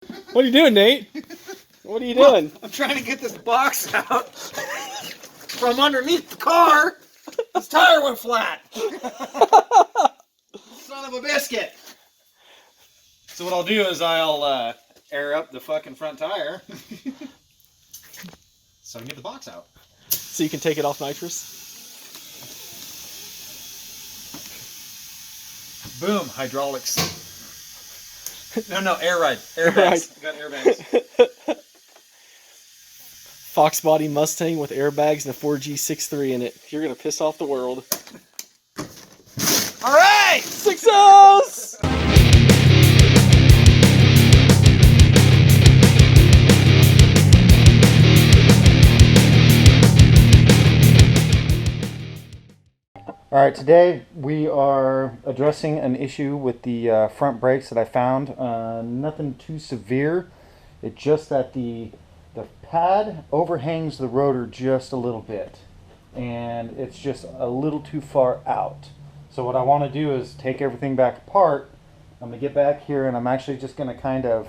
What are you doing, Nate? What are you doing? I'm trying to get this box out from underneath the car. This tire went flat. Son of a biscuit. So what I'll do is I'll air up the fucking front tire so I can get the box out. So you can take it off nitrous? Boom, hydraulics. No, air ride. Airbags. I got airbags. Fox body Mustang with airbags and a 4G63 in it. You're gonna piss off the world. All right! 6-0s! Alright, today we are addressing an issue with the front brakes that I found. Nothing too severe. It's just that the pad overhangs the rotor just a little bit. And it's just a little too far out. So what I want to do is take everything back apart. I'm going to get back here and I'm actually just going to kind of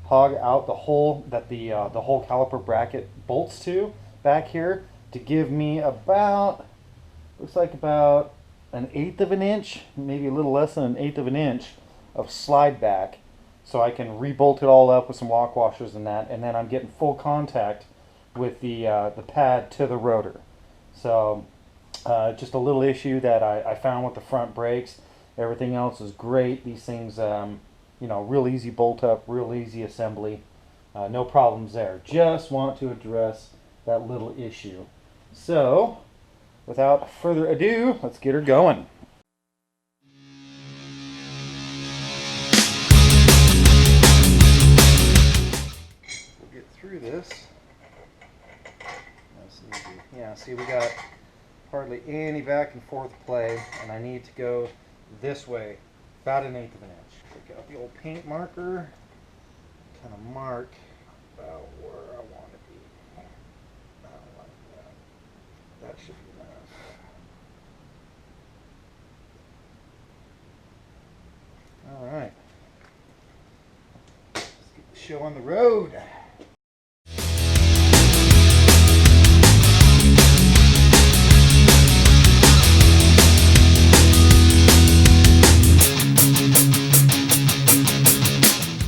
hog out the hole that the whole caliper bracket bolts to back here to give me about... looks like about 1/8 of an inch, maybe a little less than 1/8 of an inch of slide back, so I can rebolt it all up with some lock washers and that, and then I'm getting full contact with the pad to the rotor. So just a little issue that I found with the front brakes. Everything else is great. These things, you know, real easy bolt up, real easy assembly, no problems there. Just want to address that little issue. So without further ado, let's get her going. We'll get through this. That's easy. Yeah, see, we got hardly any back and forth play, and I need to go this way, about 1/8 of an inch. Take out the old paint marker, kind of mark about where I want to be. I don't like that. That should be enough. All right. Let's get the show on the road.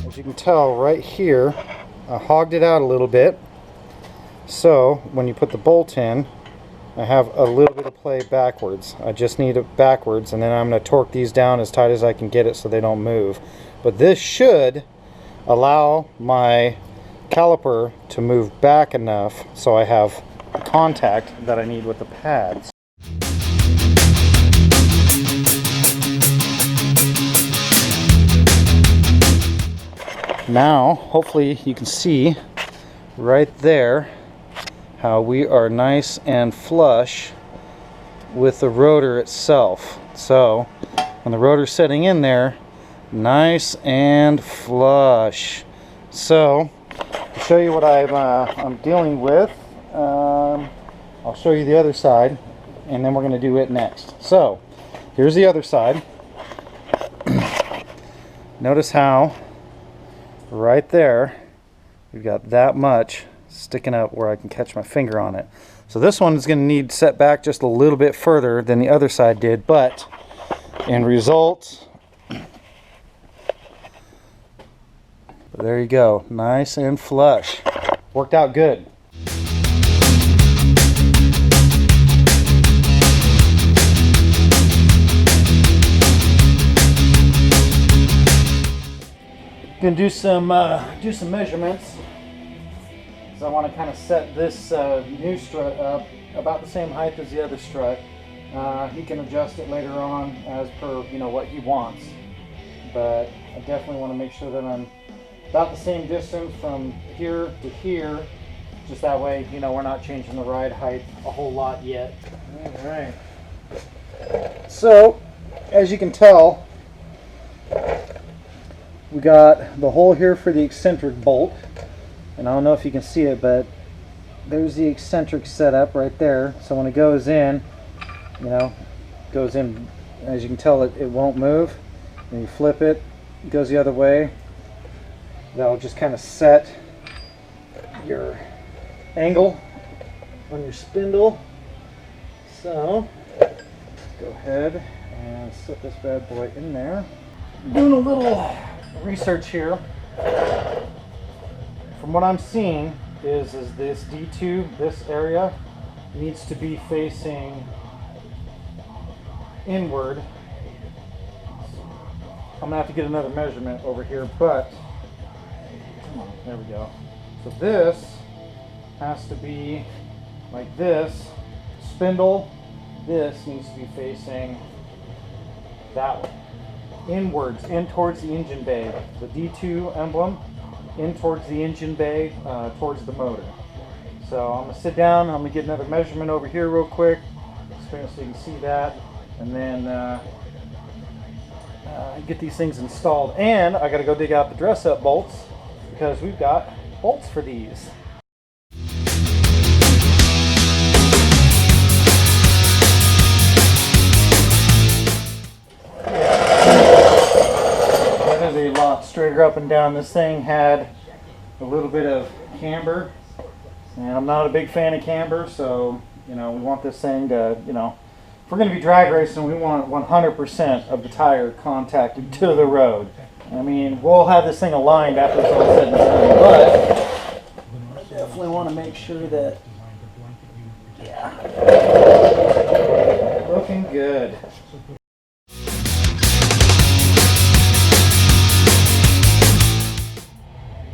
As you can tell right here, I hogged it out a little bit. So when you put the bolt in, I have a little bit of play backwards. I just need it backwards, and then I'm going to torque these down as tight as I can get it so they don't move. But this should allow my caliper to move back enough so I have the contact that I need with the pads. Now, hopefully you can see right there how we are nice and flush with the rotor itself. So when the rotor's setting in there, nice and flush. So to show you what I'm dealing with, I'll show you the other side, and then we're going to do it next. So here's the other side. Notice how right there we've got that much sticking up where I can catch my finger on it. So this one is going to need set back just a little bit further than the other side did, but in result, there you go, nice and flush. Worked out good. Gonna do some measurements. So I want to kind of set this new strut up about the same height as the other strut. He can adjust it later on as per, you know, what he wants. But I definitely want to make sure that I'm about the same distance from here to here. Just that way, you know, we're not changing the ride height a whole lot yet. All right. So, as you can tell, we got the hole here for the eccentric bolt. And I don't know if you can see it, but there's the eccentric setup right there. So when it goes in, you know, goes in, as you can tell, it won't move. And you flip it, it goes the other way. That'll just kind of set your angle on your spindle. So go ahead and set this bad boy in there. Doing a little research here. From what I'm seeing is this D2, this area needs to be facing inward. I'm gonna have to get another measurement over here, but come on, there we go. So this has to be like this. Spindle, this needs to be facing that way. Inwards, in towards the engine bay. The D2 emblem, in towards the engine bay, towards the motor. So I'm gonna sit down, I'm gonna get another measurement over here real quick, so you can see that, and then get these things installed. And I gotta go dig out the dress-up bolts, because we've got bolts for these. That is a lot straighter up and down. This thing had a little bit of camber, and I'm not a big fan of camber, so you know, we want this thing to, you know, if we're going to be drag racing, we want 100% of the tire contacted to the road. I mean, we'll have this thing aligned after it's all said and done, but definitely want to make sure that, yeah, looking good.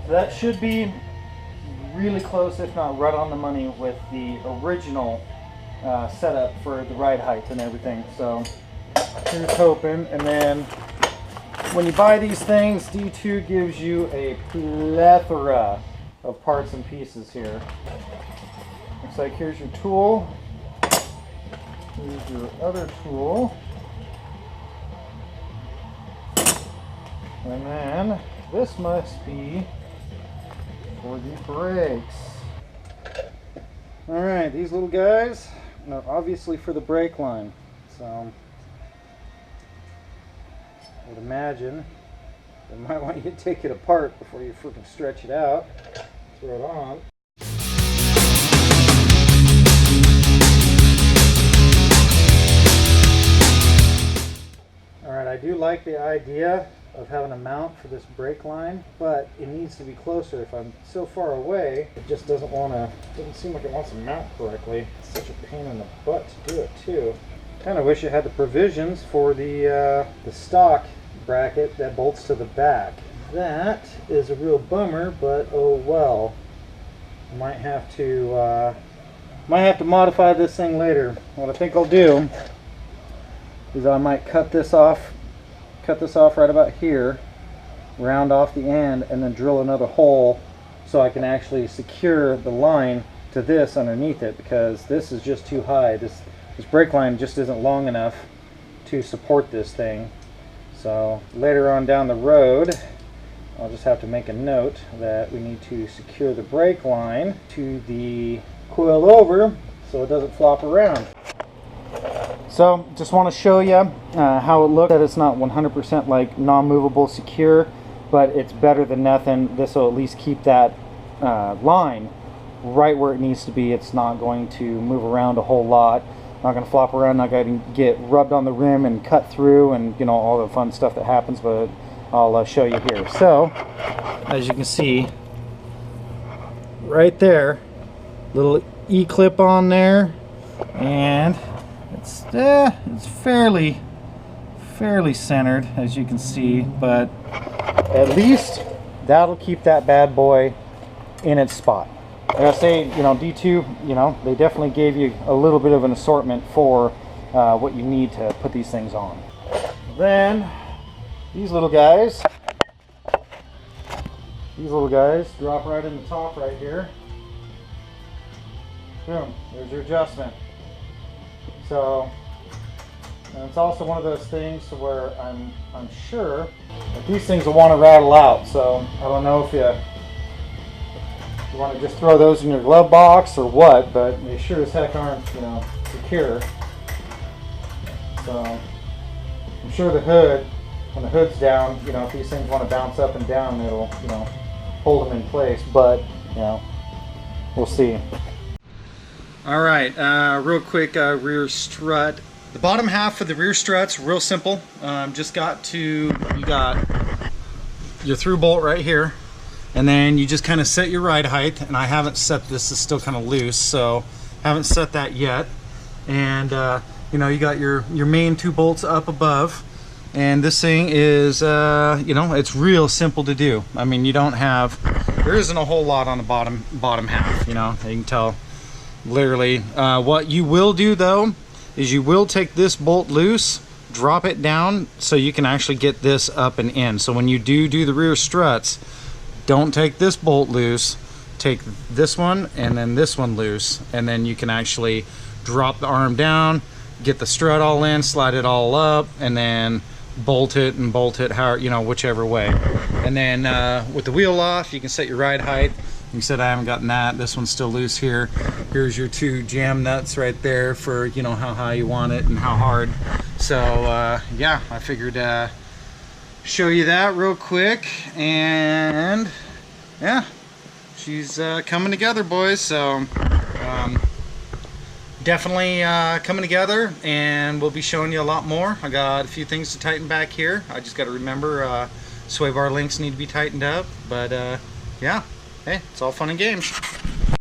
So that should be really close, if not right on the money, with the original setup for the ride height and everything. So here's hoping. And then when you buy these things, D2 gives you a plethora of parts and pieces here. Looks like here's your tool. Here's your other tool. And then this must be for the brakes. Alright, these little guys are obviously for the brake line. So I would imagine they might want you to take it apart before you freaking stretch it out. Throw it on. Alright, I do like the idea of having a mount for this brake line, but it needs to be closer. If I'm so far away, it just doesn't seem like it wants to mount correctly. It's such a pain in the butt to do it too. Kind of wish it had the provisions for the stock bracket that bolts to the back. That is a real bummer, but oh well. I might have to modify this thing later. What I think I'll do is I might cut this off right about here, round off the end, and then drill another hole so I can actually secure the line to this underneath it, because this is just too high. This brake line just isn't long enough to support this thing. So later on down the road, I'll just have to make a note that we need to secure the brake line to the coilover so it doesn't flop around. So just want to show you how it looks. That it's not 100% like non-movable secure, but it's better than nothing. This will at least keep that line right where it needs to be. It's not going to move around a whole lot, not going to flop around, not going to get rubbed on the rim and cut through, and you know, all the fun stuff that happens, but I'll show you here. So as you can see right there, little E-clip on there, and it's fairly centered, as you can see, but at least that'll keep that bad boy in its spot. Like I say, you know, D2, you know, they definitely gave you a little bit of an assortment for what you need to put these things on. Then these little guys drop right in the top right here. Boom, there's your adjustment. So, and it's also one of those things to where I'm sure that these things will want to rattle out. So I don't know if you want to just throw those in your glove box or what, but they sure as heck aren't, you know, secure. So I'm sure the hood, when the hood's down, you know, if these things want to bounce up and down, it'll, you know, hold them in place, but you know, we'll see. All right, real quick rear strut. The bottom half of the rear strut's real simple. You got your through bolt right here, and then you just kind of set your ride height, and I haven't set this, is still kind of loose, so haven't set that yet. And you know, you got your main 2 bolts up above, and this thing is you know, it's real simple to do. I mean, there isn't a whole lot on the bottom half, you know, you can tell literally. What you will do though is you will take this bolt loose, drop it down so you can actually get this up and in. So when you do the rear struts, don't take this bolt loose, take this one and then this one loose, and then you can actually drop the arm down, get the strut all in, slide it all up, and then bolt it, how, you know, whichever way. And then with the wheel off, you can set your ride height. You said I haven't gotten that. This one's still loose here. Here's your 2 jam nuts right there for, you know, how high you want it and how hard. So yeah, I figured show you that real quick. And yeah, she's coming together, boys. So definitely coming together, and we'll be showing you a lot more. I got a few things to tighten back here. I just got to remember sway bar links need to be tightened up, but yeah, hey, it's all fun and games.